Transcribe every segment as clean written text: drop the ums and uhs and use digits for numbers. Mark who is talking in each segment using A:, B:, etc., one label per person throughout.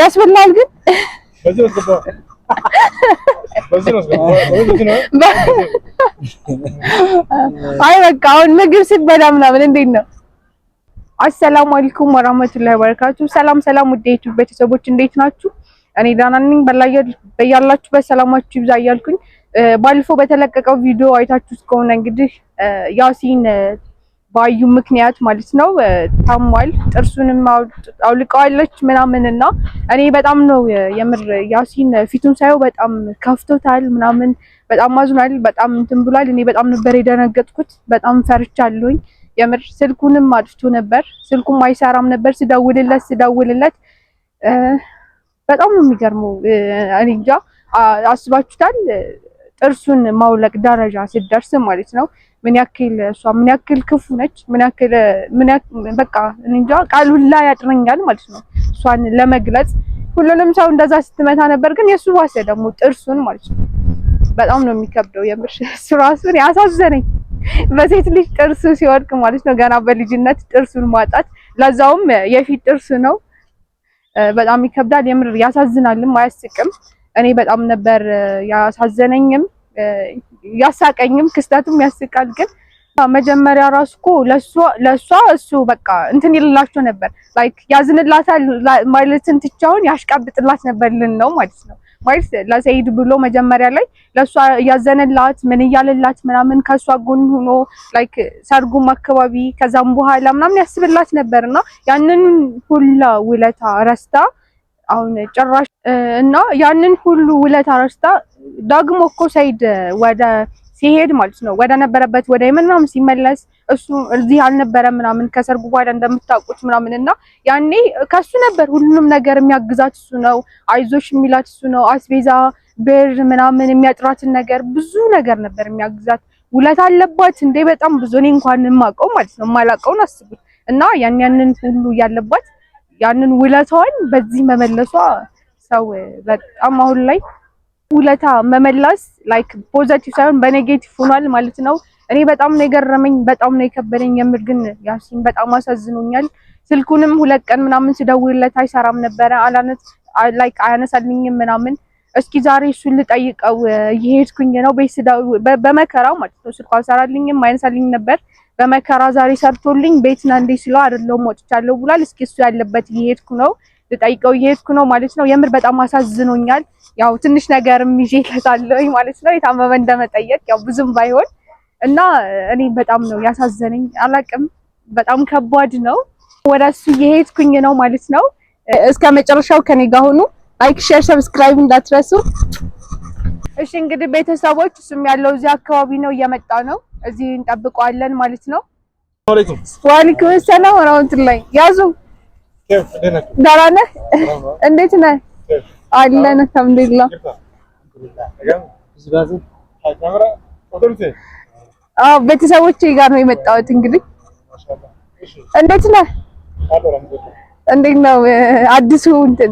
A: ያስበላል ግን
B: በዚህ ነው ገባ በዚህ ነው ገባ በዚህ ነው
A: አይ በቃ አሁን ምግብ ስትበላ ምናምን እንዴት ነው? አሰላሙ አለይኩም ወራህመቱላሂ ወበረካቱ። ሰላም ውድ የዩቲዩብ ቤተሰቦች እንዴት ናችሁ? እኔ ደህና ነኝ። በያላችሁበት ሰላማችሁ ይብዛ እያልኩኝ ባለፈው በተለቀቀው ቪዲዮ አይታችሁት ከሆነ እንግዲህ ያሲን ባዩ ምክንያት ማለት ነው ታሟል። ጥርሱንም አውልቀዋለች ምናምንና እኔ በጣም ነው የምር ያሲን ፊቱን ሳየው በጣም ከፍቶታል ምናምን በጣም አዝኗል። በጣም እንትን ብሏል። እኔ በጣም ነበር የደነገጥኩት። በጣም ፈርቻለሁኝ። የምር ስልኩንም አጥፍቶ ነበር። ስልኩም አይሰራም ነበር። ስደውልለት በጣም ነው የሚገርመው። እኔ እንጃ አስባችሁታል? ጥርሱን ማውለቅ ደረጃ ሲደርስ ማለት ነው ምን ያክል ክፉ ነች፣ ምን ያክል በቃ እንጃ ቃሉላ ያጥረኛል ማለት ነው እሷን ለመግለጽ። ሁሉንም ሰው እንደዛ ስትመታ ነበር፣ ግን የሱ ዋሰ ደግሞ ጥርሱን ማለት ነው። በጣም ነው የሚከብደው የምር። እሱ ራሱን ያሳዘነኝ በሴት ልጅ ጥርሱ ሲወድቅ ማለት ነው ገና በልጅነት ጥርሱን ማጣት፣ ለዛውም የፊት ጥርሱ ነው። በጣም ይከብዳል የምር። ያሳዝናልም አያስቅም። እኔ በጣም ነበር ያሳዘነኝም ያሳቀኝም። ክስተቱም ያስቃል። ግን መጀመሪያ ራሱ እኮ ለሷ እሱ በቃ እንትን ይልላቸው ነበር ላይክ ያዝንላታል ማለትን ትቻውን ያሽቃብጥላት ነበር ነው ማለት ነው። ማለት ለሰይድ ብሎ መጀመሪያ ላይ ለሷ ያዘነላት ምን እያለላት ምናምን ከሷ ጎን ሆኖ ላይክ ሰርጉም አካባቢ ከዛም በኋላ ምናምን ያስብላት ነበርና ያንን ሁላ ውለታ ረስታ አሁን ጭራሽ እና ያንን ሁሉ ውለታ ረስታ ደግሞ እኮ ሰይድ ወደ ሲሄድ ማለት ነው ወደ ነበረበት ወደ የመናም ሲመለስ እሱ እዚህ አልነበረም ምናምን ከሰርጉ በኋላ እንደምታውቁት ምናምን እና ያኔ ከሱ ነበር ሁሉንም ነገር የሚያግዛት እሱ ነው። አይዞሽ የሚላት እሱ ነው። አስቤዛ ብር ምናምን የሚያጥራትን ነገር ብዙ ነገር ነበር የሚያግዛት። ውለታ አለባት እንዴ በጣም ብዙ። እኔ እንኳን የማውቀው ማለት ነው የማላውቀውን አስቡት። እና ያንን ሁሉ ያለባት ያንን ውለታዋን በዚህ መመለሷ ሰው በጣም አሁን ላይ ውለታ መመለስ ላይክ ፖዚቲቭ ሳይሆን በኔጌቲቭ ሆኗል ማለት ነው። እኔ በጣም ነው የገረመኝ፣ በጣም ነው የከበደኝ የምር። ግን ያሲን በጣም አሳዝኖኛል። ስልኩንም 2 ቀን ምናምን ስደውልለት አይሰራም ነበረ። ላይክ አያነሳልኝም ምናምን። እስኪ ዛሬ እሱን ልጠይቀው እየሄድኩኝ ነው በመከራው ማለት ነው። ስልኩ አልሰራልኝም አይነሳልኝ ነበር። በመከራ ዛሬ ሰርቶልኝ ቤት ና እንዴ ሲለው አይደለም ወጥቻለሁ ብሏል። እስኪ እሱ ያለበት እየሄድኩ ነው ልጠይቀው እየሄድኩ ነው ማለት ነው። የምር በጣም አሳዝኖኛል። ያው ትንሽ ነገርም ይዤለታለሁ ማለት ነው የታመመ እንደመጠየቅ ያው ብዙም ባይሆን እና እኔ በጣም ነው ያሳዘነኝ። አላቅም በጣም ከባድ ነው። ወደሱ እየሄድኩኝ ነው ማለት ነው። እስከ መጨረሻው ከኔ ጋር ሁኑ። ላይክ፣ ሼር፣ ሰብስክራይብ እንዳትረሱ። እሺ እንግዲህ ቤተሰቦች እሱም ያለው እዚህ አካባቢ ነው፣ እየመጣ ነው። እዚህ እንጠብቀዋለን ማለት ነው። ወአለይኩም ሰላም ወራህመቱላሂ ያዙ ደህና ነህ? እንዴት ነህ? አለን አልሐምዱሊላህ። ቤተሰቦቼ ጋር ነው የመጣሁት። እንግዲህ እንዴት ነህ? እንዴት ነው አዲሱ እንትን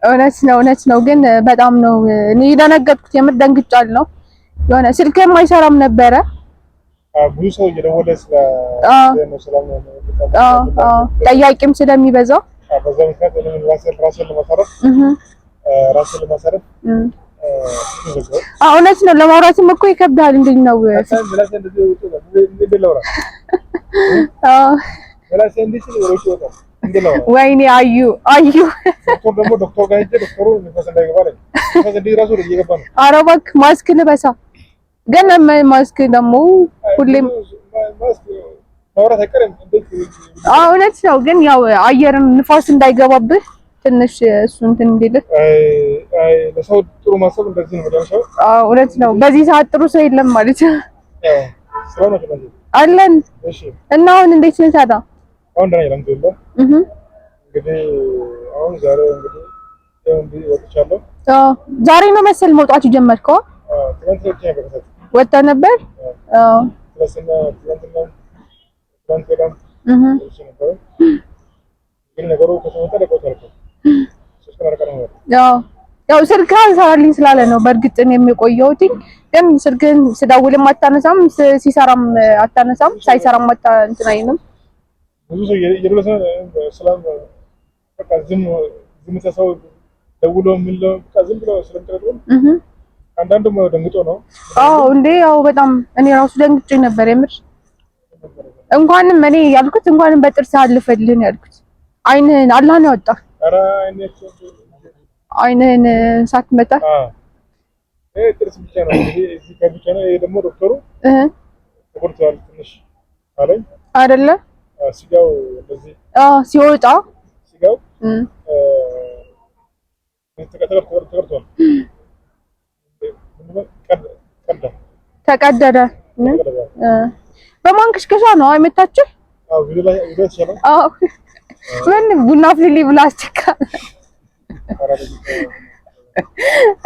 A: እውነት ነው። ግን በጣም ነው እኔ ደነገጥኩት። የምር ደንግጫለሁ። የሆነ ስልክም አይሰራም ነበረ።
B: ብዙ ሰው እየደወለ
A: ጠያቂም ስለሚበዛ
B: በዛ ምክንያት ራስን ለማሳረፍ
A: እውነት ነው። ለማውራትም እኮ ይከብዳል። እንዴት ነው ወይኔ አዩ
B: ዶክተር ጋር ሄጄ ዶክተሩ ንፋስ እንዳይገባ ላይ ንፋስ እንዲራሱ እየገባ ነው።
A: ኧረ እባክህ ማስክ ልበሳ። ግን ማስክ ደግሞ ሁሌም
B: ማውራት አይቀርም።
A: እውነት ነው። ግን ያው አየርን ንፋስ እንዳይገባብህ ትንሽ እሱ እንትን እንዲልህ
B: ለሰው ጥሩ ማሰብ እንደዚህ ነው ማለት።
A: እውነት ነው። በዚህ ሰዓት ጥሩ ሰው የለም ማለት ነው። አለን። እና አሁን እንዴት ነው ታዲያ?
B: አሁን ደህና ነኝ አልሐምዱሊላህ። እንግዲህ አሁን ዛሬ እንግዲህ ወጥቻለሁ።
A: ዛሬ ነው መሰል መውጣት ጀመርከው? ወጣ ነበር። ያው ስልክ አንሳልኝ ስላለ ነው በእርግጥ የሚቆየውት ግን ስልክን ስደውልም አታነሳም ሲሰራም አታነሳም ሳይሰራም እንትን አይልም
B: ብዙ ሰው የደረሰ ሰላም በቃ ዝም ተሰው ደውሎ ምን ነው በቃ ዝም ብሎ ስለምትረዱ አንዳንዱም ደንግጦ ነው
A: አዎ እንዴ ያው በጣም እኔ ራሱ ደንግጬ ነበር የምር እንኳንም እኔ ያልኩት እንኳንም በጥርስ አልፈልህን ያልኩት አይንህን አላህ ነው ያወጣ
B: ኧረ
A: አይንህን ሳትመጣ
B: ጥርስ ብቻ ነው እዚህ ከብቻ ነው ይሄ ደግሞ ዶክተሩ ተቆርጧል ትንሽ አለኝ
A: አይደለ
B: ሲጋው እንደዚህ
A: ሲወጣ
B: ሲጋው ተቆርጧል
A: ተቀደደ በማንከሽከሻ ነው አይመታችሁ
B: አው ቪዲዮ ላይ ይችላል
A: አው ምን ቡና ፍሊሊ ብላ አስቸካ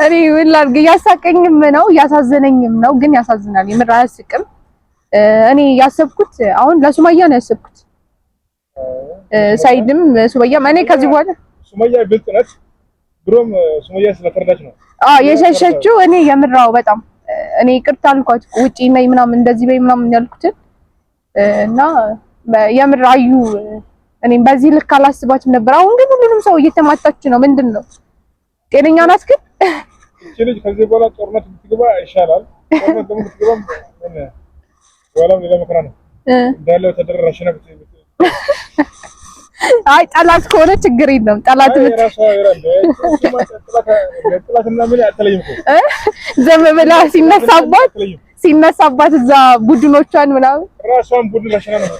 A: እኔ ወላሂ ያሳቀኝም ነው ያሳዘነኝም ነው ግን ያሳዝናል የምር አያስቅም እኔ ያሰብኩት አሁን ለሱማያ ነው ያሰብኩት ሳይድም ሱማያ ማኔ ከዚህ በኋላ
B: ሱማያ ብልጥነት ድሮም ሱማያ ስለተረዳች ነው
A: የሸሸችው እኔ የምራው በጣም እኔ ይቅርታ አልኳት ውጪ ነኝ ምናምን እንደዚህ በይ ምናምን ያልኩት እና የምር አዩ እኔም በዚህ ልክ አላስባችም ነበር አሁን ግን ሁሉንም ሰው እየተማታች ነው ምንድነው ጤነኛ ናት ግን
B: ልጅ ከዚህ በኋላ ጦርነት ብትገባ ይሻላል ጦርነት ደግሞ ብትገባ ወላም ሌላ መከራ ነው እንዳለው ተደረራሽ ነው
A: አይ ጠላት ከሆነ ችግር የለም ጠላት
B: ራሷ ይራል ጠላትና ምን አትለይም
A: ዘመበላ ሲነሳባት እዛ ቡድኖቿን ምናምን
B: ራሷን ቡድን ራሽና ነው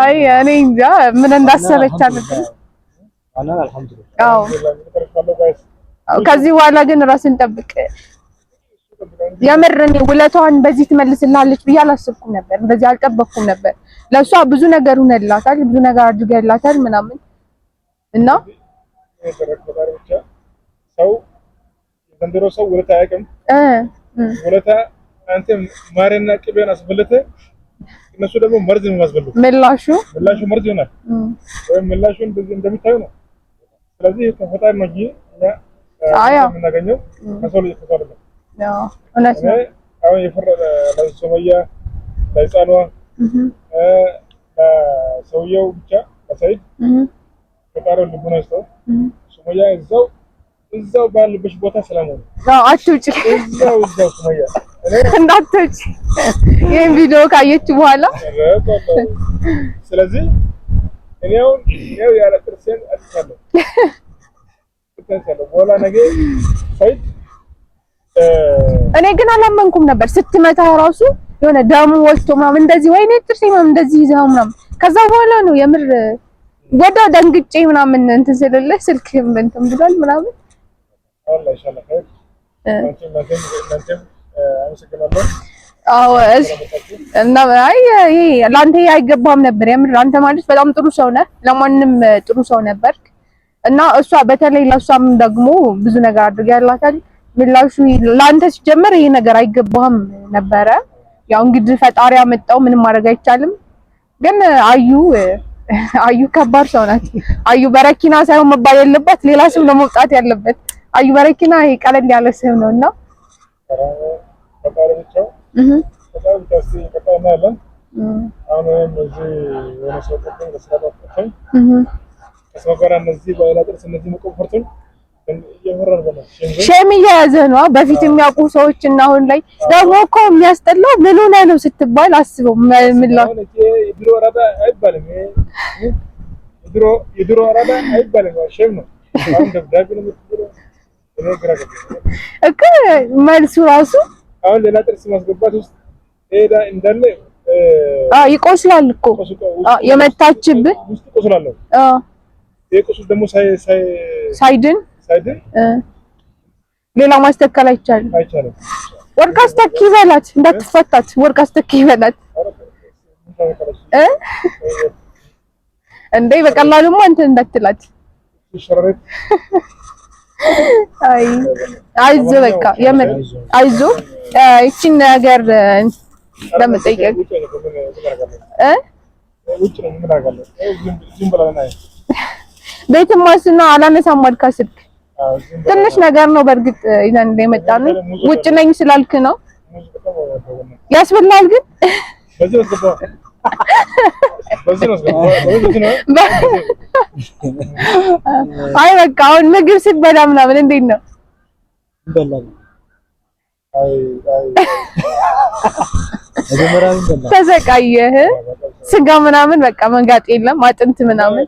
A: አይ እኔ እንጃ ምን እንዳሰበች አልኩኝ
B: አና አልহামዱሊላህ
A: ከዚህ በኋላ ግን ራስን ጠብቅ የምርኔ ውለቷን በዚህ ትመልስልሃለች ብዬ አላሰብኩም ነበር እንደዚህ አልጠበቅኩም ነበር ለሷ ብዙ ነገር ሆነላታል ብዙ ነገር አድርገላታል ምናምን እና
B: ሰው ዘንድሮ ሰው ውለታ ያቀም ውለታ አንተ ማርና ቅቤን አስበለተ እነሱ ደግሞ መርዝ ነው ማስበሉ
A: ምላሹ
B: መርዝ ይሆናል ወይ ምላሹን እንደሚታዩ ነው ስለዚህ ተፈጣሪ ነው አያ ምናገኘው ከሰው ልጅ ተፈጠረ
A: ነው እውነት ነው
B: አሁን የፈረደ ለሱማያ ለህፃኗ ለሰውየው ብቻ ለሰይድ ፈጣሪው ልቡና ይስጠው ሱማያ እዛው ባለበት ቦታ ሰላም ነው
A: አትውጪ
B: እዛው ሱማያ
A: እንዳትውጪ ይሄን ቪዲዮ ካየች በኋላ
B: ስለዚህ እኔው ያለ ጥርሴን አጥቻለሁ በኋላ ነገ ሰይድ
A: እኔ ግን አላመንኩም ነበር ስትመታ ራሱ የሆነ ደሙ ወጥቶ ምናምን እንደዚህ ወይኔ ጥርሴ ምናምን እንደዚህ ይዘው ምናምን ከዛ በኋላ ነው የምር ወደ ደንግጬ ምናምን እንትን ስለለህ ስልክ እንትን ብሏል ምናምን
B: አላህ ኢንሻአላህ ኸይር አንቺም አመሰግናለሁ
A: አዎ እና አይ ይሄ ላንተ አይገባም ነበር የምር አንተ ማለት በጣም ጥሩ ሰው ነህ ለማንንም ጥሩ ሰው ነበር እና እሷ በተለይ ለሷም ደግሞ ብዙ ነገር አድርጋላታል ምላሹ ላንተ ሲጀመር ይሄ ነገር አይገባም ነበረ ያው እንግዲህ ፈጣሪ ያመጣው ምንም ማድረግ አይቻልም ግን አዩ ከባድ ሰው ናት አዩ በረኪና ሳይሆን መባል ያለበት ሌላ ስም ነው መውጣት ያለበት አዩ በረኪና ይሄ ቀለል ያለ ስም ነውና
B: ፈጣሪ ብቻ ፈጣሪ ታስቲ ፈጣሪ ነው አሁን እዚህ የሆነ ሰው ተቆጥቶ ተሰራጣጣኝ ከሰውጋራ እነዚህ ባይላጥርስ እነዚህ መቆፈርቱን
A: ሸም እየያዘ ነው በፊት የሚያውቁ ሰዎች እና አሁን ላይ ደግሞ እኮ የሚያስጠላው ምን ሆነ ነው ስትባል አስበው ምንላው
B: የድሮ አራዳ አይባልም የድሮ አራዳ አይባልም ሸም ነው አሁን ደብዳቤ ነው የምትለው እኔ ግራ ገባኝ
A: እኮ መልሱ ራሱ
B: አሁን ሌላ ጥርስ ማስገባት ውስጥ ሄዳ እንዳለ
A: ይቆስላል እኮ የመታችብህ
B: ውስጥ ቆስላለሁ የቆስል ደግሞ ሳይድን ሌላ ማስተካከል አይቻልም ወርቅ አስተኪ በላት እንዳትፈታት ወርቅ አስተኪ በላት እንዴ በቀላሉማ እንትን እንዳትላት አይዞ በቃ የምር አይዞ እቺን ነገር ለመጠየቅ ውጭ ነው ምን አደርጋለሁ ዝም ብላ
A: ቤትም ማስና አላነሳም አልካ ስልክ ትንሽ ነገር ነው በእርግጥ ይዘን እንደመጣን ውጭ ነኝ ስላልክ ነው ያስበላል ግን አይ በቃ አሁን ምግብ ስትበላ ምናምን እንዴት ነው
C: እንበላለን
A: ተሰቃየህ ስጋ ምናምን በቃ መንጋጥ የለም አጥንት ምናምን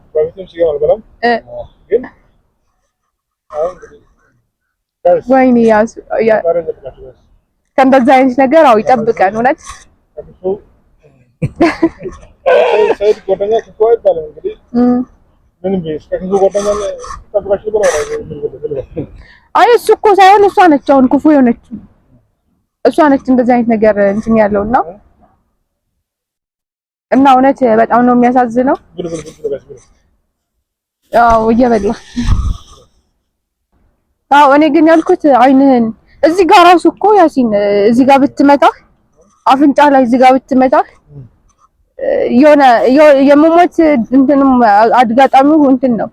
A: ወይኔ ያሱ ከእንደዛ አይነት ነገር አው ይጠብቀን እውነት
B: ሰይድ ጎደኛ ከቆይ ባለ እንግዲህ ምንም ቢስ ከክፉ ጎደኛ ተጠብቃችሁ ብለው
A: አይ እሱ እኮ ሳይሆን እሷ ነች አሁን ክፉ የሆነችው እሷ ነች እንደዛ አይነት ነገር እንትን ያለውና እና እውነት በጣም ነው የሚያሳዝነው አው እየበላ አው እኔ ግን ያልኩት አይንህን እዚህ ጋር ራሱ እኮ ያሲን እዚህ ጋር ብትመታ አፍንጫ ላይ እዚህ ጋር ብትመታ የሆነ የመሞት እንትንም አጋጣሚው እንትን ነው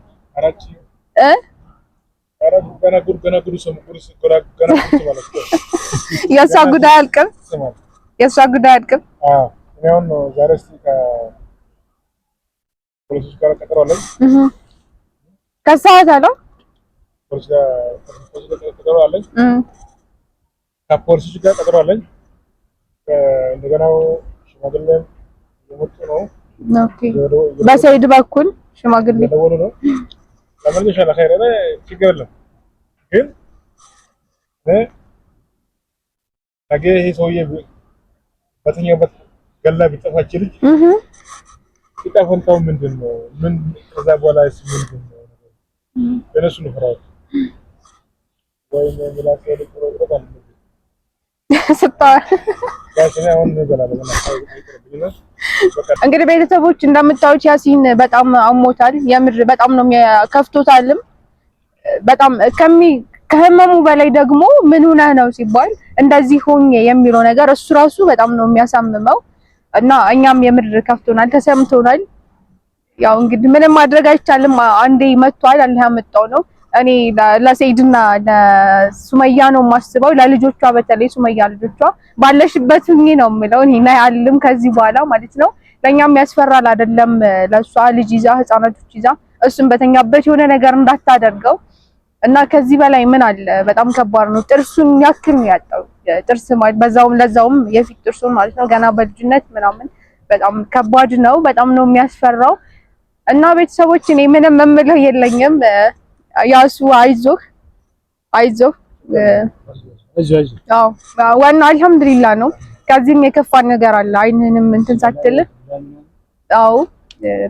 A: የሷ ጉዳይ አልቅም የሷ ጉዳይ አልቅም
B: እኔው ነው ዛሬ ፖሊስ ጋር ተቀራለኝ
A: ከሰዓት አለው
B: ፖሊስ ጋር ተቀራለኝ ከፖሊስ ጋር ተቀራለኝ እንደገና ሽማግሌ የሞቱ ነው
A: ኦኬ በሰይድ በኩል ሽማግሌ
B: ደወሉ ነው ለምን ይሻላል ኸይር ነው ችግር የለም ግን ነገ ይሄ ሰውዬ በተኛበት ገላ ቢጠፋች ልጅ ይጣፈንታው ምንድነው ምን ከዛ በኋላስ ምንድነው እነሱ ነው ፍራው ወይ ምን ምላስ ይልቁ
A: እንግዲህ ቤተሰቦች እንደምታዩት ያሲን በጣም አሞታል የምር በጣም ነው ከፍቶታልም በጣም ከህመሙ በላይ ደግሞ ምን ሆነ ነው ሲባል እንደዚህ ሆኜ የሚለው ነገር እሱ ራሱ በጣም ነው የሚያሳምመው እና እኛም የምር ከፍቶናል ተሰምቶናል ያው እንግዲህ ምንም ማድረግ አይቻልም አንዴ መጥቷል አላህ ያመጣው ነው እኔ ለሰይድና ለሱመያ ነው ማስበው ለልጆቿ በተለይ ሱመያ ልጆቿ ባለሽበት ሁኚ ነው የምለው እኔ ያልም ከዚህ በኋላ ማለት ነው ለኛም ያስፈራል አይደለም ለሷ ልጅ ይዛ ህፃናቶች ይዛ እሱም በተኛበት የሆነ ነገር እንዳታደርገው እና ከዚህ በላይ ምን አለ በጣም ከባድ ነው ጥርሱን ያክል ነው ያጣው ጥርስ ማለት ለዛውም የፊት ጥርሱን ማለት ነው ገና በልጅነት ምናምን በጣም ከባድ ነው በጣም ነው የሚያስፈራው እና ቤተሰቦች እኔ ምንም መምለው የለኝም ያሱ አይዞህ አዎ ዋና አልহামዱሊላህ ነው ከዚህም የከፋ ነገር አለ አይንንም እንትን ሳትል አዎ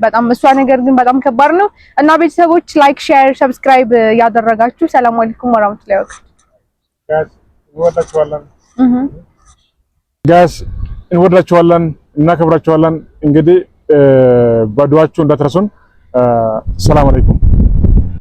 A: በጣም እሷ ነገር ግን በጣም ከባድ ነው እና ቤተሰቦች ላይክ ሼር ሰብስክራይብ ያደረጋችሁ ሰላም አለይኩም ወራህመቱላሂ ወበረካቱ
B: ጋስ እንወዳችኋለን እናከብራችኋለን እንግዲህ በዱዓችሁ እንዳትረሱን ሰላም አለይኩም